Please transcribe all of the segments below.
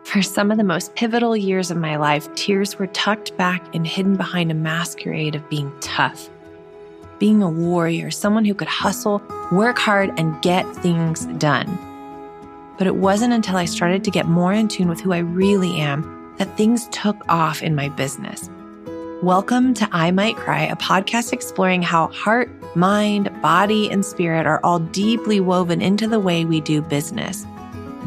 For some of the most pivotal years of my life, tears were tucked back and hidden behind a masquerade of being tough, being a warrior, someone who could hustle, work hard, and get things done. But it wasn't until I started to get more in tune with who I really am that things took off in my business. Welcome to I Might Cry, a podcast exploring how heart, mind, body, and spirit are all deeply woven into the way we do business.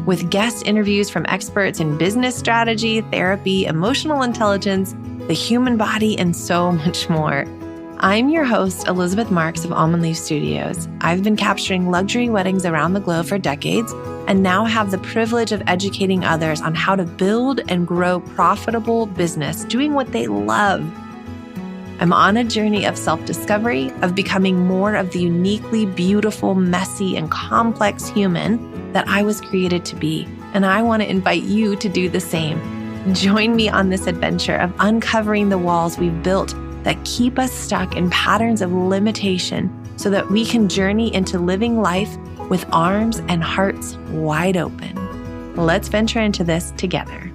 With guest interviews from experts in business strategy, therapy, emotional intelligence, the human body, and so much more. I'm your host, Elizabeth Marks of Almond Leaf Studios. I've been capturing luxury weddings around the globe for decades and now have the privilege of educating others on how to build and grow profitable business doing what they love. I'm on a journey of self-discovery, of becoming more of the uniquely beautiful, messy, and complex human that I was created to be, and I want to invite you to do the same. Join me on this adventure of uncovering the walls we've built that keep us stuck in patterns of limitation so that we can journey into living life with arms and hearts wide open. Let's venture into this together.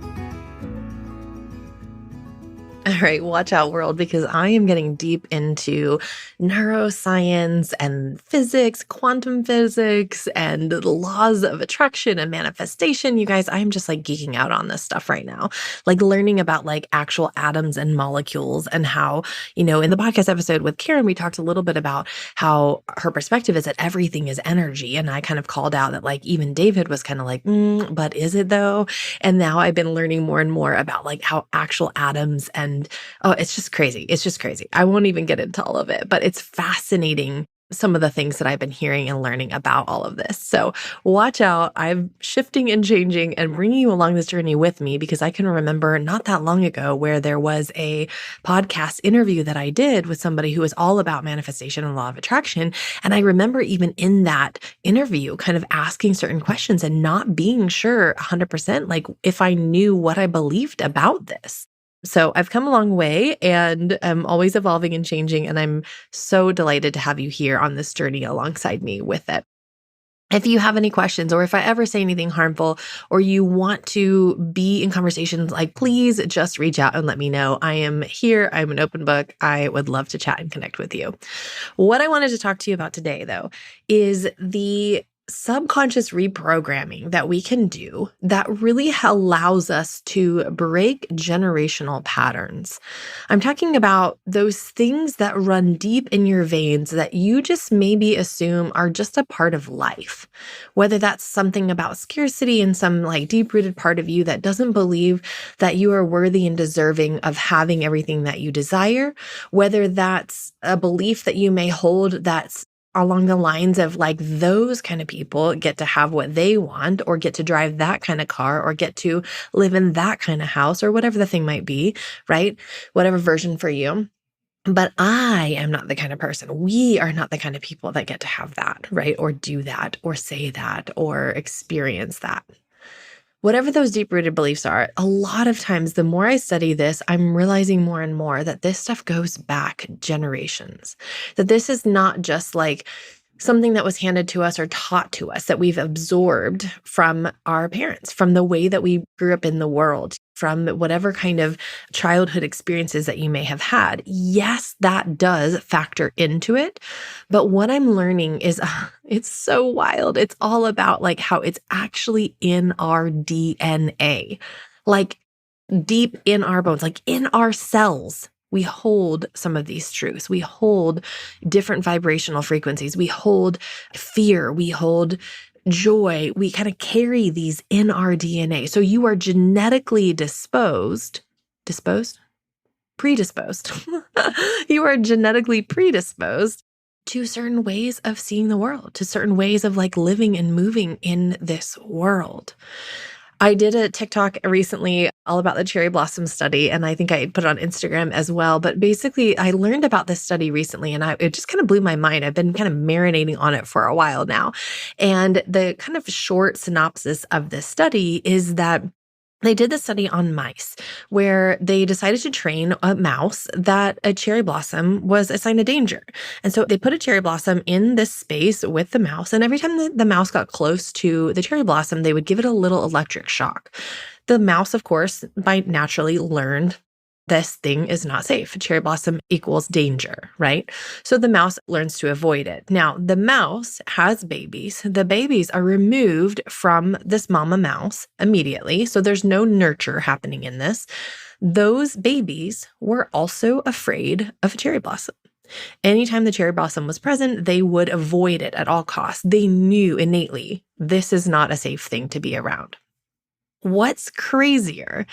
All right, watch out, world, because I am getting deep into neuroscience and physics, quantum physics, and the laws of attraction and manifestation. You guys, I'm just like geeking out on this stuff right now, like learning about like actual atoms and molecules and how, in the podcast episode with Karen, we talked a little bit about how her perspective is that everything is energy. And I kind of called out that like even David was kind of like, but is it though? And now I've been learning more and more about like how actual atoms and it's just crazy. It's just crazy. I won't even get into all of it, but it's fascinating, some of the things that I've been hearing and learning about all of this. So watch out. I'm shifting and changing and bringing you along this journey with me because I can remember not that long ago where there was a podcast interview that I did with somebody who was all about manifestation and law of attraction. And I remember even in that interview kind of asking certain questions and not being sure 100% like if I knew what I believed about this. So I've come a long way and I'm always evolving and changing, and I'm so delighted to have you here on this journey alongside me with it. If you have any questions or if I ever say anything harmful or you want to be in conversations, like please just reach out and let me know. I am here. I'm an open book. I would love to chat and connect with you. What I wanted to talk to you about today, though, is the subconscious reprogramming that we can do that really allows us to break generational patterns. I'm talking about those things that run deep in your veins that you just maybe assume are just a part of life. Whether that's something about scarcity in some like deep-rooted part of you that doesn't believe that you are worthy and deserving of having everything that you desire, whether that's a belief that you may hold that's along the lines of like those kind of people get to have what they want or get to drive that kind of car or get to live in that kind of house or whatever the thing might be, right? Whatever version for you. But I am not the kind of person, we are not the kind of people that get to have that, right? Or do that or say that or experience that. Whatever those deep-rooted beliefs are, a lot of times, the more I study this, I'm realizing more and more that this stuff goes back generations. That this is not just like something that was handed to us or taught to us that we've absorbed from our parents, from the way that we grew up in the world, from whatever kind of childhood experiences that you may have had. Yes, that does factor into it. But what I'm learning is it's so wild. It's all about like how it's actually in our DNA, like deep in our bones, like in our cells. We hold some of these truths. We hold different vibrational frequencies. We hold fear. We hold joy. We kind of carry these in our DNA. So you are genetically predisposed. You are genetically predisposed to certain ways of seeing the world, to certain ways of like living and moving in this world. I did a TikTok recently all about the cherry blossom study, and I think I put it on Instagram as well. But basically, I learned about this study recently, and it just kind of blew my mind. I've been kind of marinating on it for a while now. And the kind of short synopsis of this study is that They did the study on mice where they decided to train a mouse that a cherry blossom was a sign of danger. And so they put a cherry blossom in this space with the mouse. And every time the mouse got close to the cherry blossom, they would give it a little electric shock. The mouse, of course, by naturally learned this thing is not safe. Cherry blossom equals danger, right? So the mouse learns to avoid it. Now, the mouse has babies. The babies are removed from this mama mouse immediately. So there's no nurture happening in this. Those babies were also afraid of a cherry blossom. Anytime the cherry blossom was present, they would avoid it at all costs. They knew innately this is not a safe thing to be around. What's crazier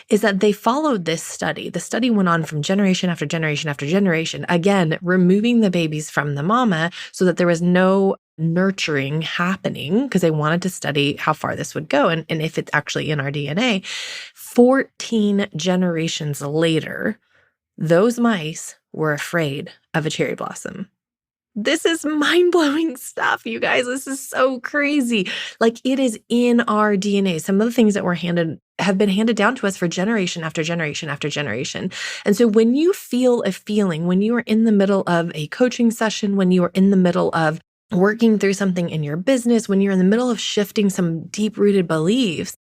is that they followed this study. The study went on from generation after generation after generation, again, removing the babies from the mama so that there was no nurturing happening because they wanted to study how far this would go and if it's actually in our DNA. 14 generations later, those mice were afraid of a cherry blossom. This is mind-blowing stuff, you guys. This is so crazy. Like, it is in our DNA. Some of the things that have been handed down to us for generation after generation after generation. And so when you feel a feeling, when you are in the middle of a coaching session, when you are in the middle of working through something in your business, when you're in the middle of shifting some deep-rooted beliefs,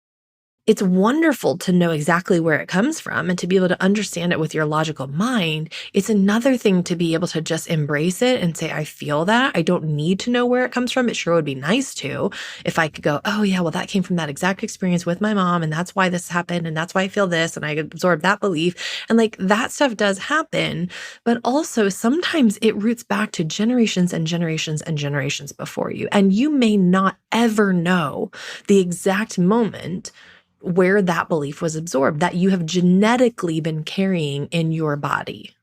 it's wonderful to know exactly where it comes from and to be able to understand it with your logical mind. It's another thing to be able to just embrace it and say, I feel that. I don't need to know where it comes from. It sure would be nice to if I could go, oh yeah, well, that came from that exact experience with my mom. And that's why this happened. And that's why I feel this. And I absorb that belief. And like that stuff does happen. But also sometimes it roots back to generations and generations and generations before you. And you may not ever know the exact moment where that belief was absorbed, that you have genetically been carrying in your body,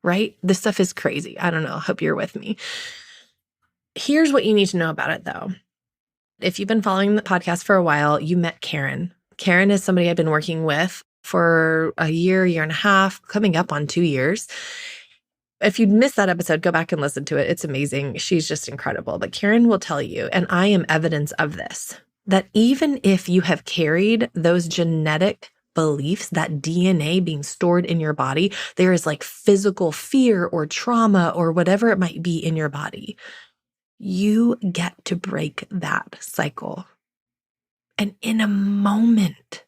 right? This stuff is crazy. I don't know. I hope you're with me. Here's what you need to know about it, though. If you've been following the podcast for a while, you met Karen. Karen is somebody I've been working with for a year and a half, coming up on 2 years. If you'd missed that episode, go back and listen to it. It's amazing. She's just incredible. But Karen will tell you, and I am evidence of this, that even if you have carried those genetic beliefs, that DNA being stored in your body, there is like physical fear or trauma or whatever it might be in your body, you get to break that cycle. And in a moment,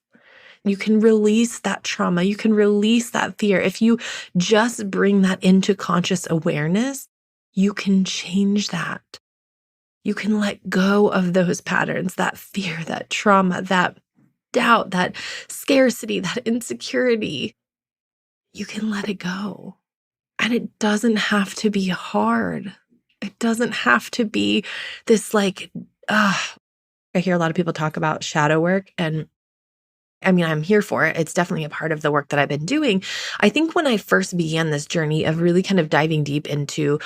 you can release that trauma. You can release that fear. If you just bring that into conscious awareness, you can change that. You can let go of those patterns, that fear, that trauma, that doubt, that scarcity, that insecurity. You can let it go. And it doesn't have to be hard. It doesn't have to be this like, I hear a lot of people talk about shadow work, and I mean, I'm here for it. It's definitely a part of the work that I've been doing. I think when I first began this journey of really kind of diving deep into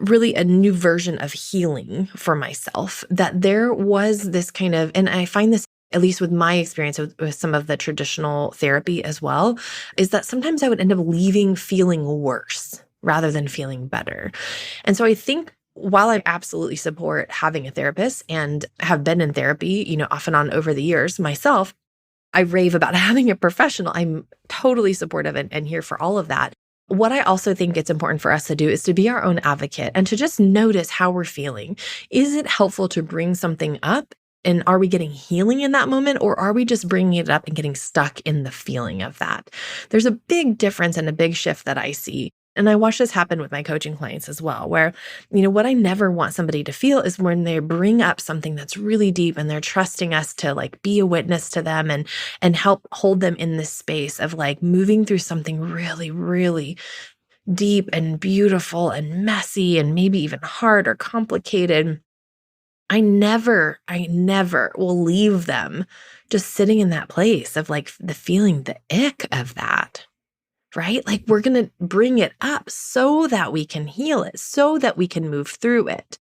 really a new version of healing for myself, that there was this kind of, and I find this, at least with my experience with some of the traditional therapy as well, is that sometimes I would end up leaving feeling worse rather than feeling better. And so I think while I absolutely support having a therapist and have been in therapy, off and on over the years myself, I rave about having a professional. I'm totally supportive and here for all of that. What I also think it's important for us to do is to be our own advocate and to just notice how we're feeling. Is it helpful to bring something up? And are we getting healing in that moment, or are we just bringing it up and getting stuck in the feeling of that? There's a big difference and a big shift that I see. And I watch this happen with my coaching clients as well, where, what I never want somebody to feel is when they bring up something that's really deep and they're trusting us to like be a witness to them and help hold them in this space of like moving through something really, really deep and beautiful and messy and maybe even hard or complicated. I never will leave them just sitting in that place of like the feeling, the ick of that. Right? Like we're going to bring it up so that we can heal it, so that we can move through it.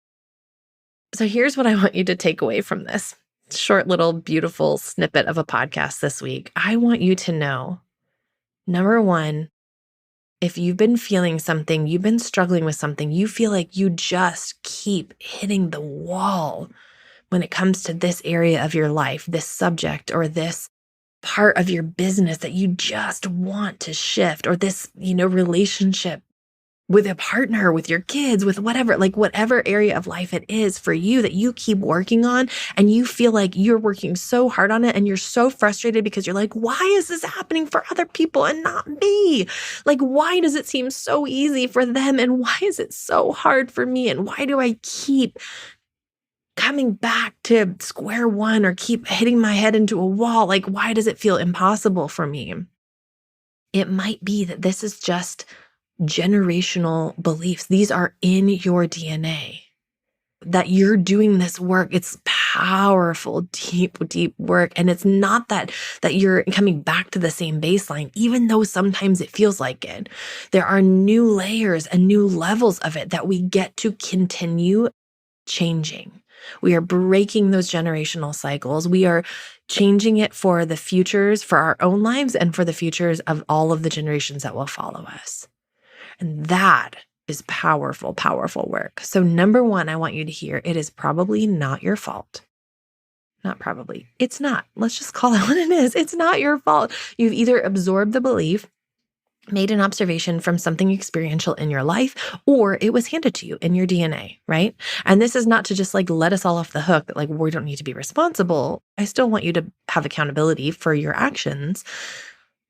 So here's what I want you to take away from this short little beautiful snippet of a podcast this week. I want you to know, number one, if you've been feeling something, you've been struggling with something, you feel like you just keep hitting the wall when it comes to this area of your life, this subject or this part of your business that you just want to shift, or this, relationship with a partner, with your kids, with whatever, like whatever area of life it is for you that you keep working on, and you feel like you're working so hard on it and you're so frustrated because you're like, why is this happening for other people and not me? Like, why does it seem so easy for them and why is it so hard for me? And why do I keep coming back to square one or keep hitting my head into a wall? Like, why does it feel impossible for me? It might be that this is just generational beliefs. These are in your DNA. That you're doing this work. It's powerful, deep, deep work. And it's not that you're coming back to the same baseline, even though sometimes it feels like it. There are new layers and new levels of it that we get to continue changing. We are breaking those generational cycles. We are changing it for the futures, for our own lives, and for the futures of all of the generations that will follow us. And that is powerful, powerful work. So number one, I want you to hear, it is probably not your fault. Not probably. It's not. Let's just call it what it is. It's not your fault. You've either absorbed the belief, made an observation from something experiential in your life, or it was handed to you in your DNA, right? And this is not to just like let us all off the hook that like we don't need to be responsible. I still want you to have accountability for your actions.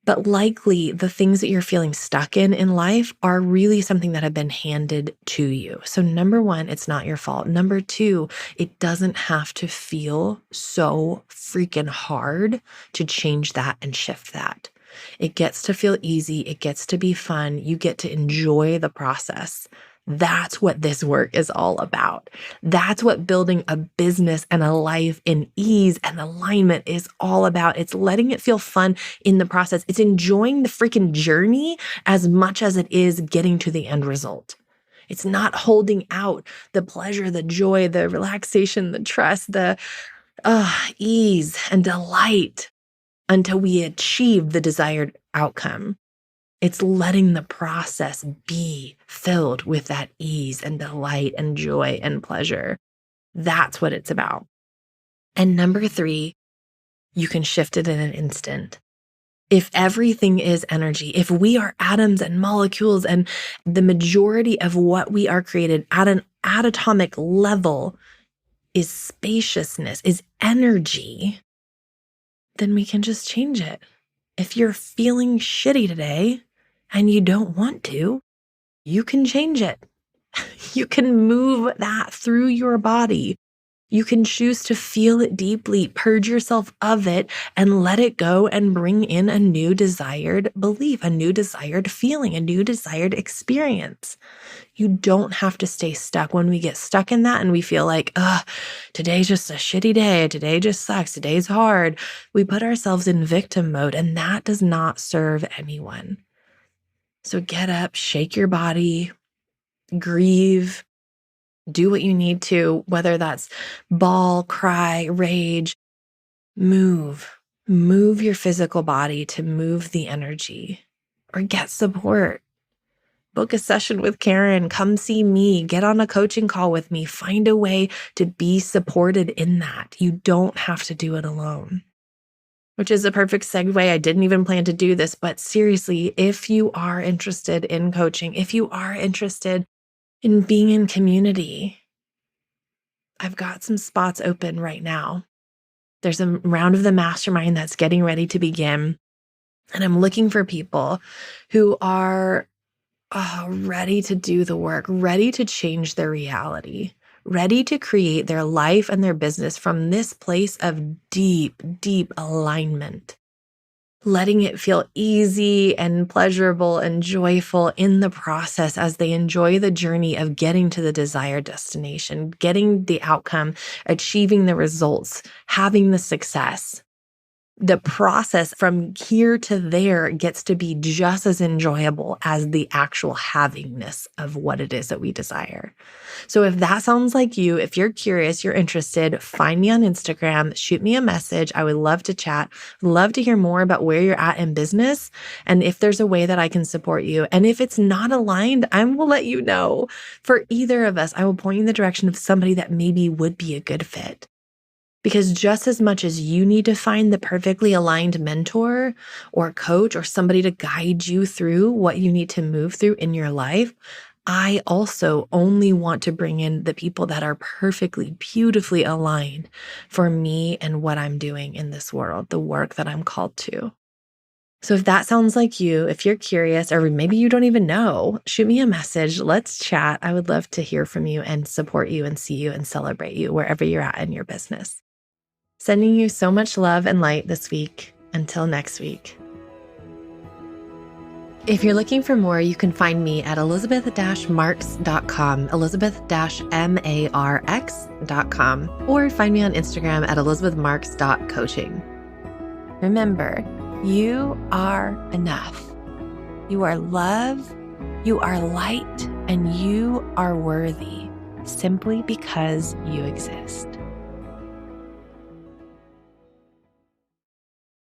But likely the things that you're feeling stuck in life are really something that have been handed to you. So number one, it's not your fault. Number two, it doesn't have to feel so freaking hard to change that and shift that. It gets to feel easy. It gets to be fun. You get to enjoy the process. That's what this work is all about. That's what building a business and a life in ease and alignment is all about. It's letting it feel fun in the process. It's enjoying the freaking journey as much as it is getting to the end result. It's not holding out the pleasure, the joy, the relaxation, the trust, the ease and delight until we achieve the desired outcome. It's letting the process be filled with that ease and delight and joy and pleasure. That's what it's about. And number three, you can shift it in an instant. If everything is energy, if we are atoms and molecules and the majority of what we are created at an atomic level is spaciousness, is energy, then we can just change it. If you're feeling shitty today, and you don't want to, you can change it. You can move that through your body. You can choose to feel it deeply, purge yourself of it, and let it go and bring in a new desired belief, a new desired feeling, a new desired experience. You don't have to stay stuck. When we get stuck in that and we feel like, today's just a shitty day, today just sucks, today's hard, we put ourselves in victim mode, and that does not serve anyone. So get up, shake your body, grieve, do what you need to, whether that's bawl, cry, rage, move your physical body to move the energy, or get support. Book a session with Karen, come see me, get on a coaching call with me, find a way to be supported in that. You don't have to do it alone. Which is a perfect segue. I didn't even plan to do this, but seriously, if you are interested in coaching, if you are interested in being in community, I've got some spots open right now. There's a round of the mastermind that's getting ready to begin, and I'm looking for people who are ready to do the work, ready to change their reality, ready to create their life and their business from this place of deep, deep alignment, letting it feel easy and pleasurable and joyful in the process as they enjoy the journey of getting to the desired destination, getting the outcome, achieving the results, having the success. The process from here to there gets to be just as enjoyable as the actual havingness of what it is that we desire. So if that sounds like you, if you're curious, you're interested, find me on Instagram, shoot me a message. I would love to chat, love to hear more about where you're at in business and if there's a way that I can support you. And if it's not aligned, I will let you know. For either of us, I will point you in the direction of somebody that maybe would be a good fit. Because just as much as you need to find the perfectly aligned mentor or coach or somebody to guide you through what you need to move through in your life, I also only want to bring in the people that are perfectly, beautifully aligned for me and what I'm doing in this world, the work that I'm called to. So if that sounds like you, if you're curious, or maybe you don't even know, shoot me a message. Let's chat. I would love to hear from you and support you and see you and celebrate you wherever you're at in your business. Sending you so much love and light this week. Until next week. If you're looking for more, you can find me at elizabeth-marks.com, elizabeth-marx.com, or find me on Instagram at elizabethmarks.coaching. Remember, you are enough. You are love, you are light, and you are worthy simply because you exist.